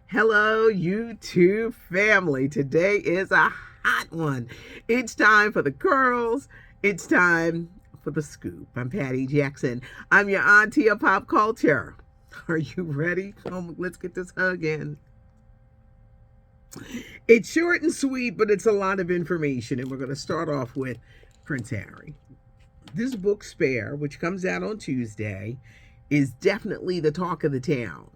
Hello, YouTube family. Today is a hot one. It's time for the curls. It's time for the scoop. I'm Patty Jackson. I'm your auntie of pop culture. Are you ready? Let's get this hug in. It's short and sweet, but it's a lot of information. And we're going to start off with Prince Harry. This book, Spare, which comes out on Tuesday, is definitely the talk of the town.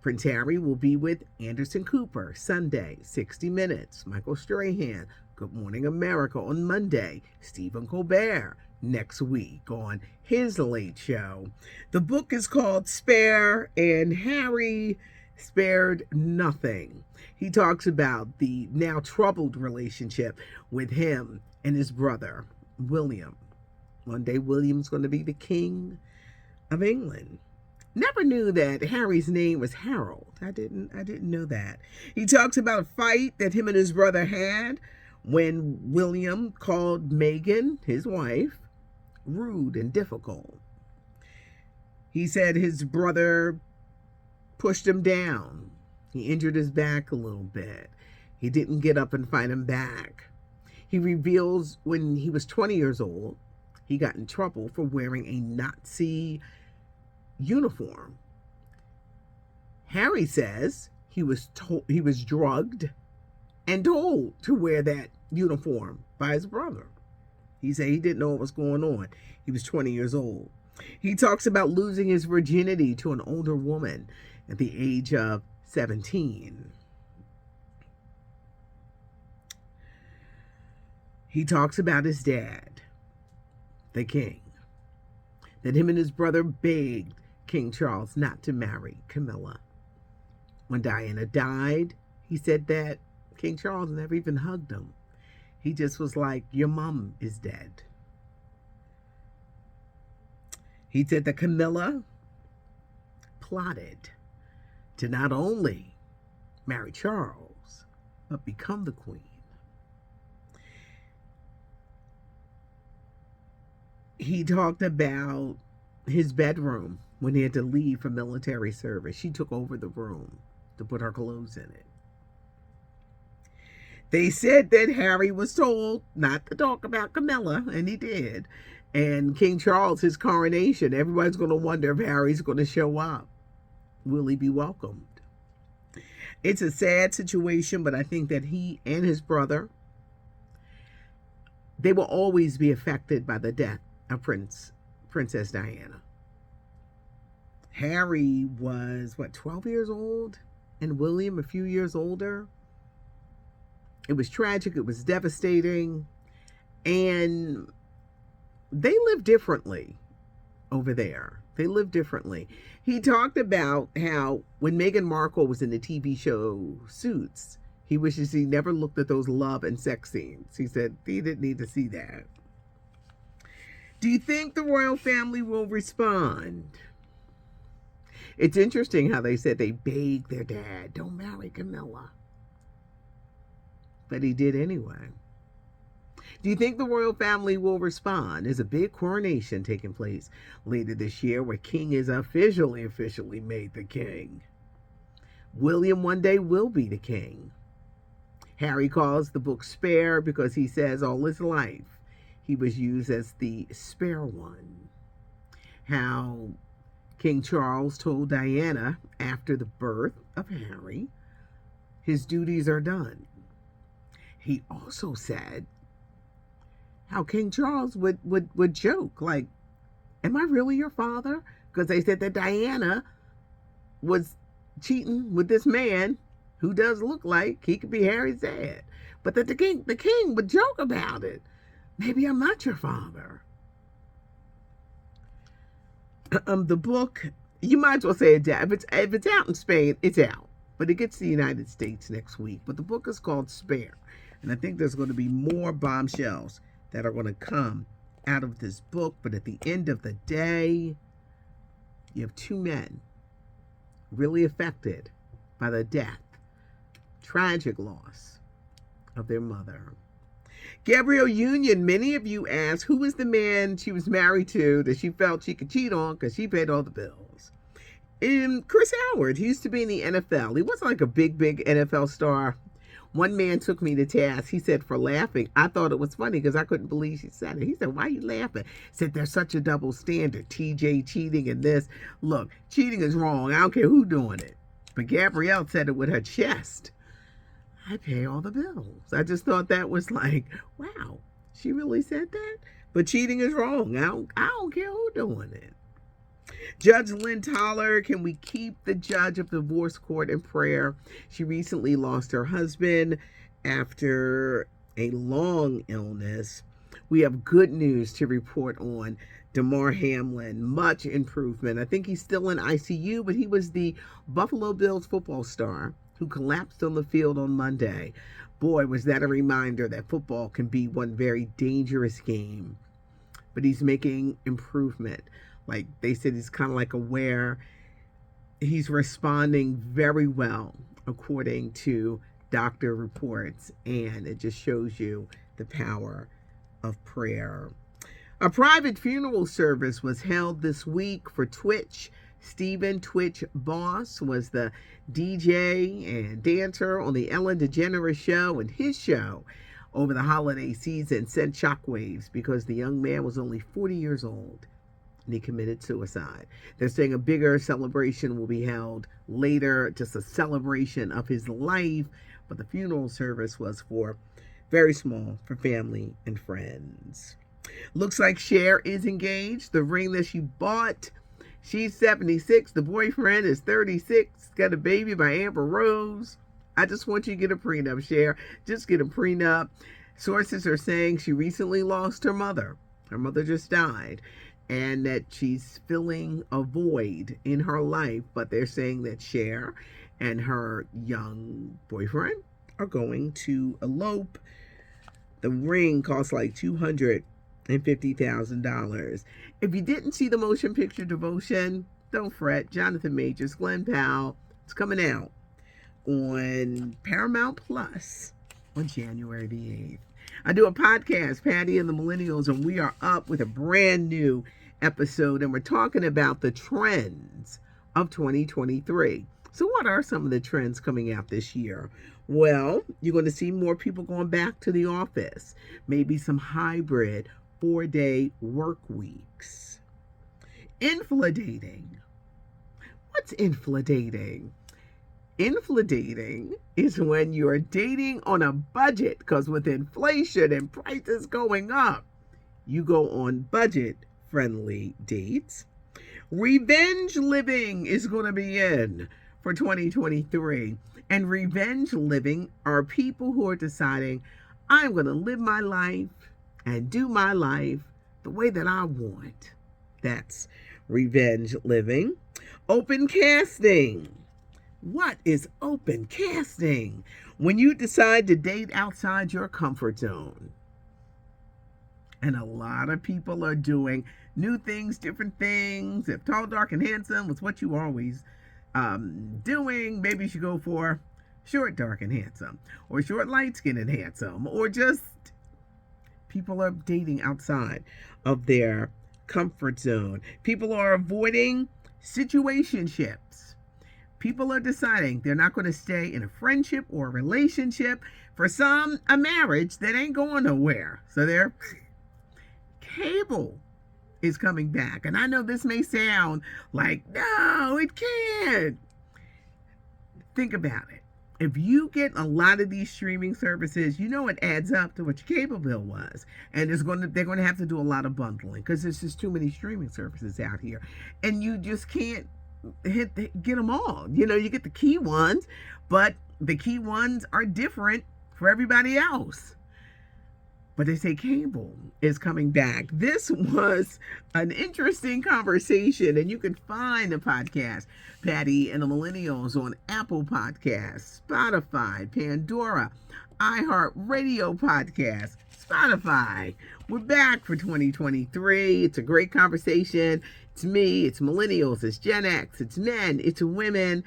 Prince Harry will be with Anderson Cooper Sunday, 60 Minutes. Michael Strahan, Good Morning America on Monday. Stephen Colbert next week on his Late Show. The book is called Spare, and Harry spared nothing. He talks about the now troubled relationship with him and his brother, William. One day, William's going to be the King of England. Never knew that Harry's name was Harold. I didn't know that. He talks about a fight that him and his brother had when William called Meghan, his wife, rude and difficult. He said his brother pushed him down. He injured his back a little bit. He didn't get up and fight him back. He reveals when he was 20 years old, he got in trouble for wearing a Nazi uniform. Harry says he was drugged and told to wear that uniform by his brother. He said he didn't know what was going on. He was 20 years old. He talks about losing his virginity to an older woman at the age of 17. He talks about his dad, the king, that him and his brother begged King Charles not to marry Camilla. When Diana died, he said that King Charles never even hugged him. He just was like, your mom is dead. He said that Camilla plotted to not only marry Charles, but become the queen. He talked about his bedroom when he had to leave for military service. She took over the room to put her clothes in it. They said that Harry was told not to talk about Camilla, and he did. And King Charles, his coronation, everybody's going to wonder if Harry's going to show up. Will he be welcomed? It's a sad situation, but I think that he and his brother, they will always be affected by the death of Princess Diana. Harry was, 12 years old? And William a few years older? It was tragic. It was devastating. And they live differently over there. They live differently. He talked about how when Meghan Markle was in the TV show Suits, he wishes he never looked at those love and sex scenes. He said he didn't need to see that. Do you think the royal family will respond? It's interesting how they said they begged their dad, don't marry Camilla. But he did anyway. Do you think the royal family will respond? There's a big coronation taking place later this year where King is officially made the king. William one day will be the king. Harry calls the book Spare because he says all his life he was used as the spare one. How King Charles told Diana after the birth of Harry, his duties are done. He also said how King Charles would joke, like, am I really your father? Because they said that Diana was cheating with this man who does look like he could be Harry's dad. But that the king would joke about it. Maybe I'm not your father. The book, you might as well say it's out. If it's out in Spain, it's out. But it gets to the United States next week. But the book is called Spare. And I think there's going to be more bombshells that are going to come out of this book. But at the end of the day, you have two men really affected by the death, tragic loss of their mother. Gabrielle Union, many of you asked who was the man she was married to that she felt she could cheat on because she paid all the bills. Chris Howard, he used to be in the NFL. He wasn't like a big NFL star. One man took me to task. He said, for laughing. I thought it was funny because I couldn't believe she said it. He said, why are you laughing? He said, there's such a double standard. TJ cheating and this. Look, cheating is wrong. I don't care who's doing it. But Gabrielle said it with her chest. I pay all the bills. I just thought that was like, wow, she really said that? But cheating is wrong. I don't care who's doing it. Judge Lynn Toller, can we keep the judge of divorce court in prayer? She recently lost her husband after a long illness. We have good news to report on Damar Hamlin. Much improvement. I think he's still in ICU, but he was the Buffalo Bills football star who collapsed on the field on Monday. Boy, was that a reminder that football can be one very dangerous game. But he's making improvement. Like they said, he's kind of like aware. He's responding very well, according to doctor reports. And it just shows you the power of prayer. A private funeral service was held this week for Twitch. Stephen Twitch Boss was the DJ and dancer on the Ellen DeGeneres show, and his show over the holiday season sent shockwaves because the young man was only 40 years old. And he committed suicide. They're saying a bigger celebration will be held later, just a celebration of his life. But the funeral service was very small, for family and friends. Looks like Cher is engaged. The ring that she bought, she's 76. The boyfriend is 36. Got a baby by Amber Rose. I just want you to get a prenup, Cher. Just get a prenup. Sources are saying she recently lost her mother. Her mother just died. And that she's filling a void in her life. But they're saying that Cher and her young boyfriend are going to elope. The ring costs like $250,000. If you didn't see the motion picture Devotion, don't fret. Jonathan Majors, Glenn Powell. It's coming out on Paramount Plus on January the 8th. I do a podcast, Patty and the Millennials, and we are up with a brand new episode, and we're talking about the trends of 2023. So what are some of the trends coming out this year? Well, you're going to see more people going back to the office, maybe some hybrid 4-day work weeks. Infladating. What's infladating? Infladating is when you're dating on a budget, because with inflation and prices going up, you go on budget-friendly dates. Revenge living is going to be in for 2023. And revenge living are people who are deciding, I'm going to live my life and do my life the way that I want. That's revenge living. Open casting. What is open casting? When you decide to date outside your comfort zone. And a lot of people are doing new things, different things. If tall, dark, and handsome was what you always doing, maybe you should go for short, dark, and handsome. Or short, light, skin, and handsome. Or just people are dating outside of their comfort zone. People are avoiding situationships. People are deciding they're not going to stay in a friendship or a relationship. For some, a marriage that ain't going nowhere. So they're cable is coming back. And I know this may sound like, no, it can't. Think about it. If you get a lot of these streaming services, you know it adds up to what your cable bill was. And they're going to have to do a lot of bundling because there's just too many streaming services out here. And you just can't get them all. You know, you get the key ones, but the key ones are different for everybody else. But they say cable is coming back. This was an interesting conversation, and you can find the podcast, Patty and the Millennials, on Apple Podcasts, Spotify, Pandora, iHeartRadio Podcast, Spotify. We're back for 2023. It's a great conversation. It's me, it's Millennials, it's Gen X, it's men, it's women,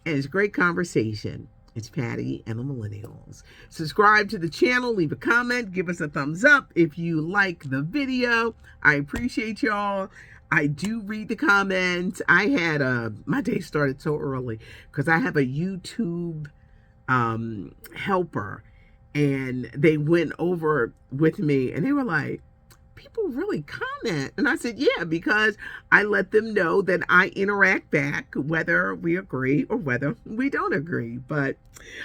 and it's a great conversation. It's Patty and the Millennials. Subscribe to the channel, leave a comment, give us a thumbs up if you like the video. I appreciate y'all. I do read the comments. I had my day started so early because I have a YouTube helper, and they went over with me and they were like, people really comment. And I said, yeah, because I let them know that I interact back, whether we agree or whether we don't agree. But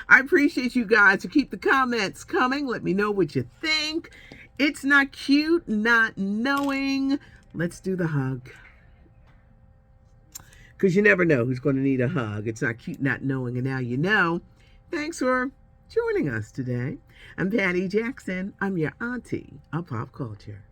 I appreciate you guys to keep the comments coming. Let me know what you think. It's not cute not knowing. Let's do the hug. Because you never know who's going to need a hug. It's not cute not knowing, and now you know. Thanks for joining us today. I'm Patty Jackson. I'm your auntie of pop culture.